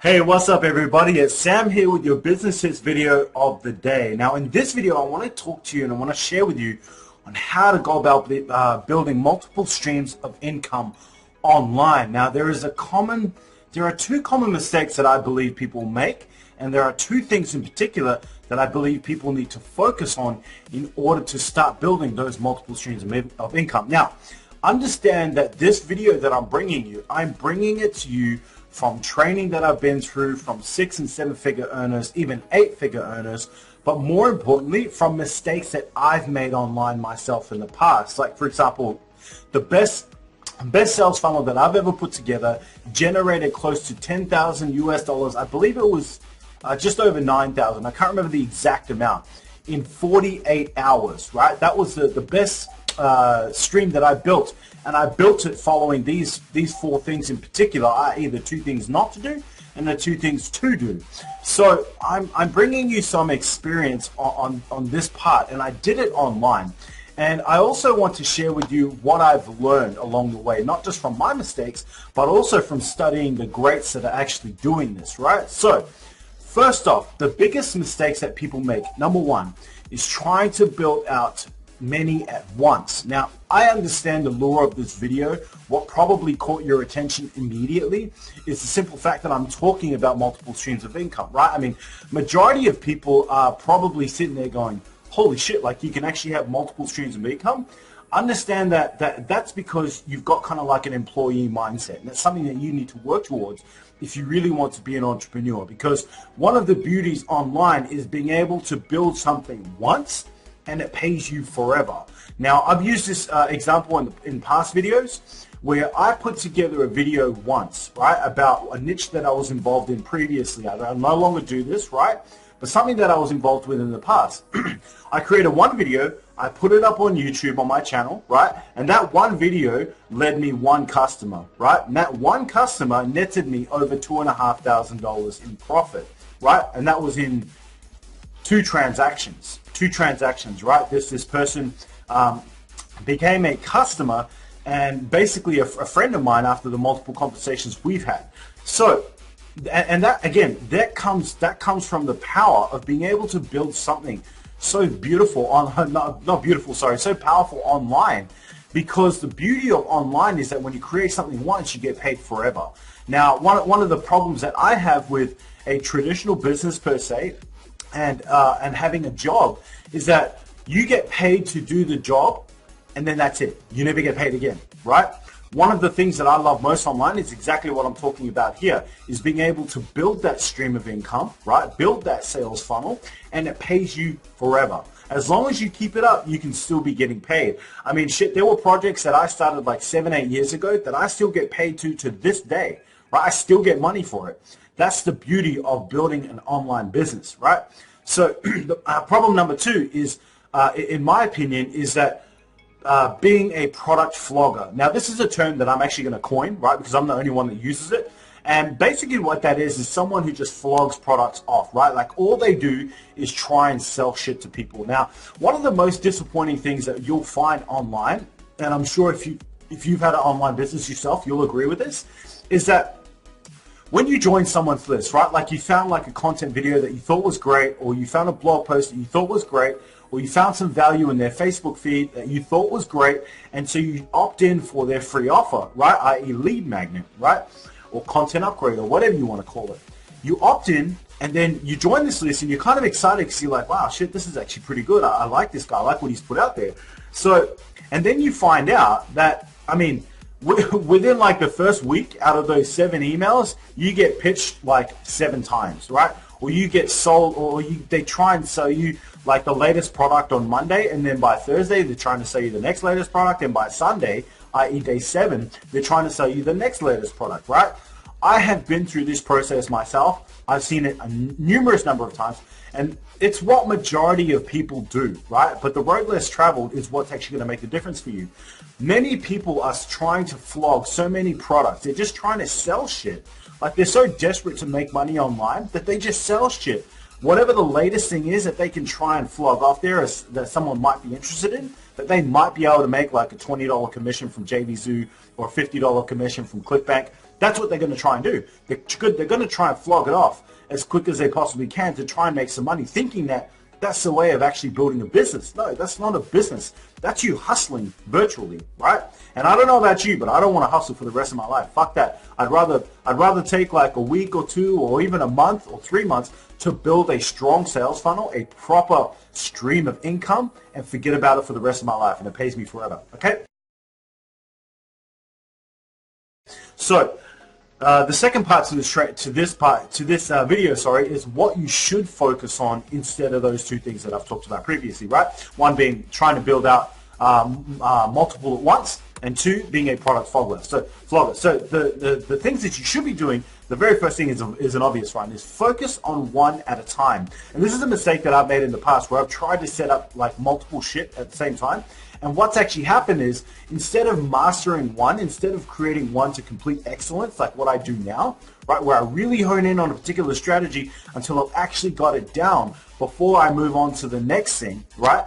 Hey, what's up everybody? It's Sam here with your business hits video of the day. Now in this video I want to talk to you and I want to share with you on how to go about building multiple streams of income online. Now there are two common mistakes that I believe people make, and there are two things in particular that I believe people need to focus on in order to start building those multiple streams of income. Now understand that this video that I'm bringing it to you from training that I've been through from 6- and 7-figure earners, even 8-figure earners, but more importantly from mistakes that I've made online myself in the past. Like for example, the best sales funnel that I've ever put together generated close to $10,000 US. I believe it was just over 9,000. I can't remember the exact amount, in 48 hours, right? That was the best stream that I built, and I built it following these four things in particular, i.e. the two things not to do and the two things to do. So I'm bringing you some experience on this part, and I did it online. And I also want to share with you what I've learned along the way, not just from my mistakes, but also from studying the greats that are actually doing this, right? So first off, the biggest mistakes that people make, number one, is trying to build out many at once. Now, I understand the lure of this video. What probably caught your attention immediately is the simple fact that I'm talking about multiple streams of income, right? I mean, majority of people are probably sitting there going, holy shit, like you can actually have multiple streams of income. Understand that's because you've got kind of like an employee mindset, and that's something that you need to work towards if you really want to be an entrepreneur, because one of the beauties online is being able to build something once and it pays you forever. Now, I've used this example in past videos where I put together a video once, right, about a niche that I was involved in previously. I no longer do this, right, but something that I was involved with in the past. I created one video, I put it up on YouTube on my channel, right, and that one video led me one customer, right, and that one customer netted me over $2,500 in profit, right, and that was in two transactions, right? This person became a customer and basically a friend of mine after the multiple conversations we've had. So, and that again, that comes from the power of being able to build something so beautiful so powerful online. Because the beauty of online is that when you create something once, you get paid forever. Now, one of the problems that I have with a traditional business per se, and having a job, is that you get paid to do the job and then that's it. You never get paid again, right? One of the things that I love most online is exactly what I'm talking about here, is being able to build that stream of income, right? Build that sales funnel, and it pays you forever. As long as you keep it up, you can still be getting paid. I mean, shit, there were projects that I started like 7-8 years ago that I still get paid to this day, right? I still get money for it. That's the beauty of building an online business, right? So problem number two is, in my opinion, is that being a product flogger. Now, this is a term that I'm actually going to coin, right, because I'm the only one that uses it. And basically what that is someone who just flogs products off, right? Like all they do is try and sell shit to people. Now, one of the most disappointing things that you'll find online, and I'm sure if you've had an online business yourself, you'll agree with this, is that when you join someone's list, right, like you found like a content video that you thought was great, or you found a blog post that you thought was great, or you found some value in their Facebook feed that you thought was great, and so you opt in for their free offer, right, i.e. lead magnet, right, or content upgrade, or whatever you want to call it. You opt in, and then you join this list, and you're kind of excited because you're like, wow, shit, this is actually pretty good. I like this guy. I like what he's put out there. So, and then you find out that, I mean, within like the first week, out of those 7 emails, you get pitched like 7 times, right? Or you get sold, or they try and sell you like the latest product on Monday, and then by Thursday they're trying to sell you the next latest product, and by Sunday, i.e. day 7, they're trying to sell you the next latest product, right? I have been through this process myself. I've seen it a numerous number of times, and it's what majority of people do, right? But the road less traveled is what's actually going to make the difference for you. Many people are trying to flog so many products. They're just trying to sell shit. Like they're so desperate to make money online that they just sell shit. whatever the latest thing is that they can try and flog off there that someone might be interested in, that they might be able to make like a $20 commission from JVZoo or a $50 commission from ClickBank. That's what they're going to try and do. They're going to try and flog it off as quick as they possibly can to try and make some money, thinking that that's the way of actually building a business. No, that's not a business. That's you hustling virtually, right? And I don't know about you, but I don't want to hustle for the rest of my life. Fuck that. I'd rather take like a week or two or even a month or 3 months to build a strong sales funnel, a proper stream of income, and forget about it for the rest of my life, and it pays me forever, okay? So, the second part to this video, is what you should focus on instead of those two things that I've talked about previously, right? One being trying to build out multiple at once, and two being a product flogger. So the things that you should be doing, the very first thing is an obvious one, is focus on one at a time. And this is a mistake that I've made in the past where I've tried to set up like multiple shit at the same time. And what's actually happened is, instead of mastering one, instead of creating one to complete excellence, like what I do now, right, where I really hone in on a particular strategy until I've actually got it down before I move on to the next thing, right?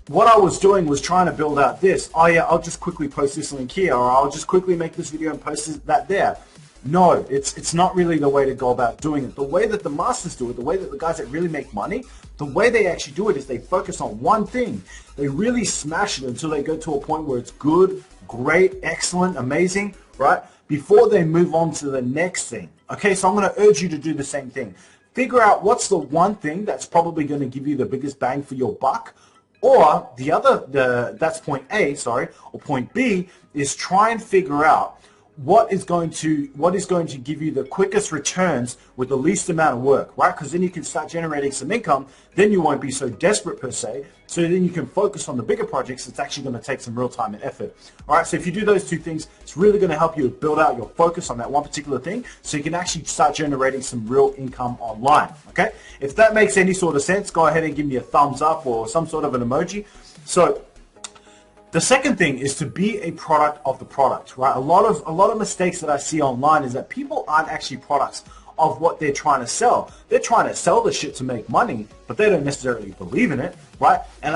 What I was doing was trying to build out this. Oh yeah, I'll just quickly post this link here, or I'll just quickly make this video and post that there. No, it's not really the way to go about doing it. The way that the masters do it, the way that the guys that really make money, the way they actually do it is they focus on one thing. They really smash it until they go to a point where it's good, great, excellent, amazing, right? Before they move on to the next thing. Okay, so I'm going to urge you to do the same thing. Figure out what's the one thing that's probably going to give you the biggest bang for your buck. Or that's point A, or point B is try and figure out what is going to give you the quickest returns with the least amount of work, right? Because then you can start generating some income. Then you won't be so desperate per se. So then you can focus on the bigger projects. It's actually going to take some real time and effort. All right. So if you do those two things, it's really going to help you build out your focus on that one particular thing, so you can actually start generating some real income online. Okay. If that makes any sort of sense, go ahead and give me a thumbs up or some sort of an emoji. So the second thing is to be a product of the product, right? A lot of mistakes that I see online is that people aren't actually products of what they're trying to sell. They're trying to sell the shit to make money, but they don't necessarily believe in it, right? And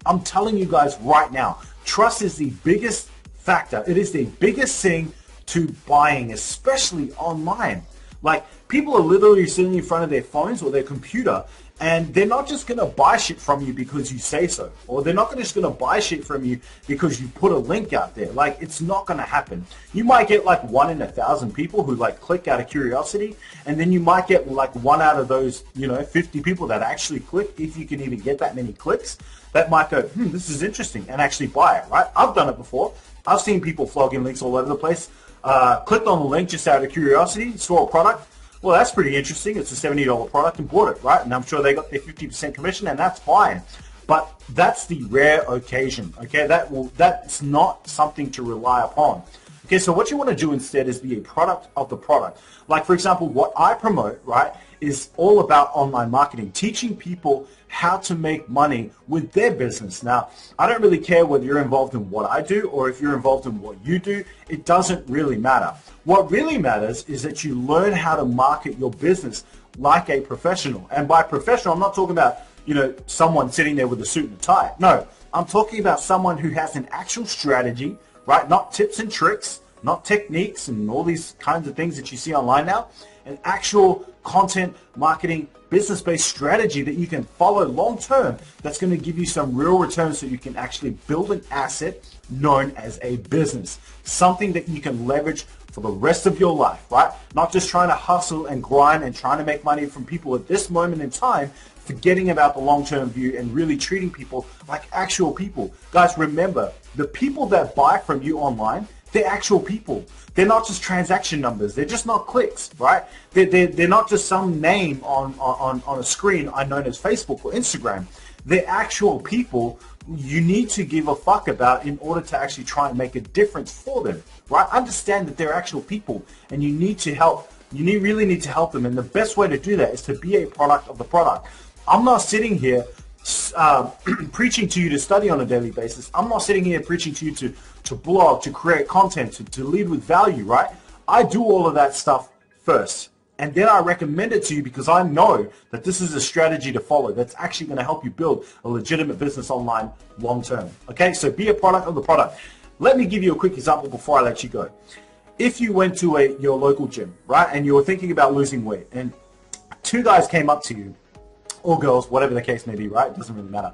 I'm telling you guys right now, trust is the biggest factor. It is the biggest thing to buying, especially online. Like, people are literally sitting in front of their phones or their computer, and they're not just going to buy shit from you because you say so. Or they're not just going to buy shit from you because you put a link out there. Like, it's not going to happen. You might get like 1 in 1,000 people who like click out of curiosity, and then you might get like 1 out of those, 50 people that actually click, if you can even get that many clicks, that might go, this is interesting, and actually buy it, right? I've done it before. I've seen people flogging links all over the place. Clicked on the link just out of curiosity, saw a product. Well, that's pretty interesting. It's a $70 product, and bought it, right? And I'm sure they got their 50% commission, and that's fine. But that's the rare occasion, okay? That's not something to rely upon. Okay, so what you want to do instead is be a product of the product. Like, for example, what I promote, right, is all about online marketing, teaching people how to make money with their business. Now, I don't really care whether you're involved in what I do or if you're involved in what you do. It doesn't really matter. What really matters is that you learn how to market your business like a professional. And by professional, I'm not talking about, someone sitting there with a suit and tie. No, I'm talking about someone who has an actual strategy, right? Not tips and tricks, not techniques and all these kinds of things that you see online now. An actual content marketing business-based strategy that you can follow long-term that's going to give you some real returns, so you can actually build an asset known as a business, something that you can leverage for the rest of your life, right? Not just trying to hustle and grind and trying to make money from people at this moment in time, forgetting about the long-term view and really treating people like actual people. Guys, remember, the people that buy from you online, they're actual people. They're not just transaction numbers. They're just not clicks, right? They're not just some name on a screen known as Facebook or Instagram. They're actual people you need to give a fuck about in order to actually try and make a difference for them, right? Understand that they're actual people, and you need to help. You really need to help them, and the best way to do that is to be a product of the product. I'm not sitting here preaching to you to study on a daily basis. I'm not sitting here preaching to you to blog, to create content, to lead with value, right? I do all of that stuff first, and then I recommend it to you because I know that this is a strategy to follow that's actually going to help you build a legitimate business online long term. Okay, so be a product of the product. Let me give you a quick example before I let you go. If you went to your local gym, right, and you were thinking about losing weight, and two guys came up to you, or girls, whatever the case may be, right? It doesn't really matter.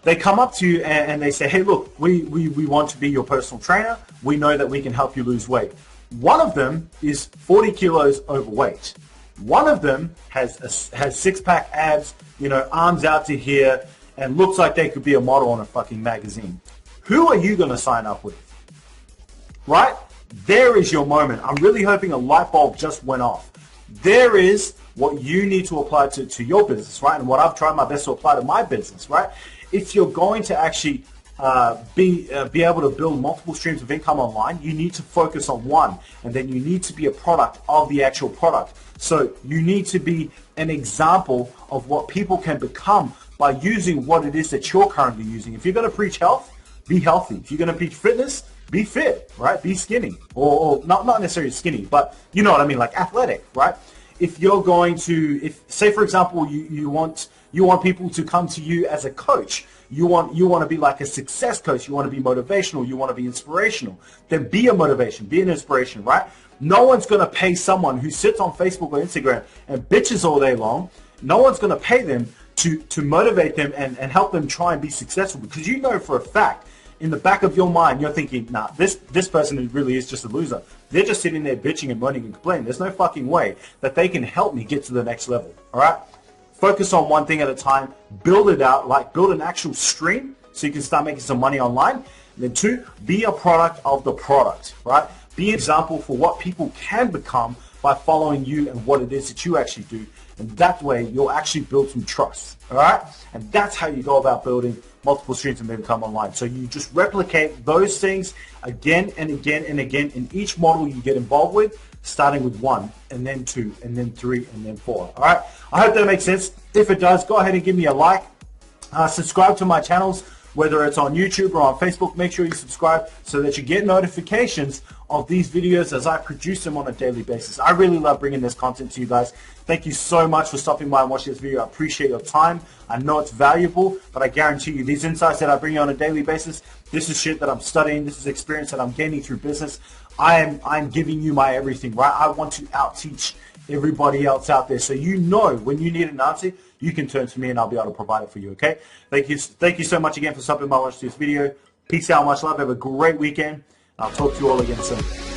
They come up to you and they say, hey, look, we want to be your personal trainer. We know that we can help you lose weight. One of them is 40 kilos overweight. One of them has six-pack abs, you know, arms out to here, and looks like they could be a model on a fucking magazine. Who are you going to sign up with? Right? There is your moment. I'm really hoping a light bulb just went off. There is what you need to apply to your business, right? And what I've tried my best to apply to my business, right? If you're going to actually be able to build multiple streams of income online, you need to focus on one, and then you need to be a product of the actual product. So you need to be an example of what people can become by using what it is that you're currently using. If you're going to preach health, be healthy. If you're going to preach fitness, be fit, right? Be skinny, or not necessarily skinny, but you know what I mean, like athletic, right? If you're going to, say for example, you want people to come to you as a coach, you want to be like a success coach, you want to be motivational, you want to be inspirational, then be a motivation, be an inspiration, right? No one's going to pay someone who sits on Facebook or Instagram and bitches all day long. No one's going to pay them to motivate them and help them try and be successful, because you know for a fact, in the back of your mind, you're thinking, nah, this person really is just a loser. They're just sitting there bitching and moaning and complaining. There's no fucking way that they can help me get to the next level, all right? Focus on one thing at a time. Build it out, like build an actual stream so you can start making some money online. And then two, be a product of the product, right? Be an example for what people can become by following you and what it is that you actually do. And that way, you'll actually build some trust, all right? And that's how you go about building multiple streams of income online. So you just replicate those things again and again and again in each model you get involved with, starting with 1, and then 2, and then 3, and then 4. All right? I hope that makes sense. If it does, go ahead and give me a like. Subscribe to my channels, whether it's on YouTube or on Facebook. Make sure you subscribe so that you get notifications of these videos as I produce them on a daily basis. I really love bringing this content to you guys. Thank you so much for stopping by and watching this video. I appreciate your time. I know it's valuable, but I guarantee you these insights that I bring you on a daily basis, this is shit that I'm studying. This is experience that I'm gaining through business. I'm giving you my everything, right? I want to out-teach everybody else out there. So you know when you need an answer, you can turn to me and I'll be able to provide it for you, okay? Thank you so much again for stopping by and watching this video. Peace out, much love. Have a great weekend. I'll talk to you all again soon.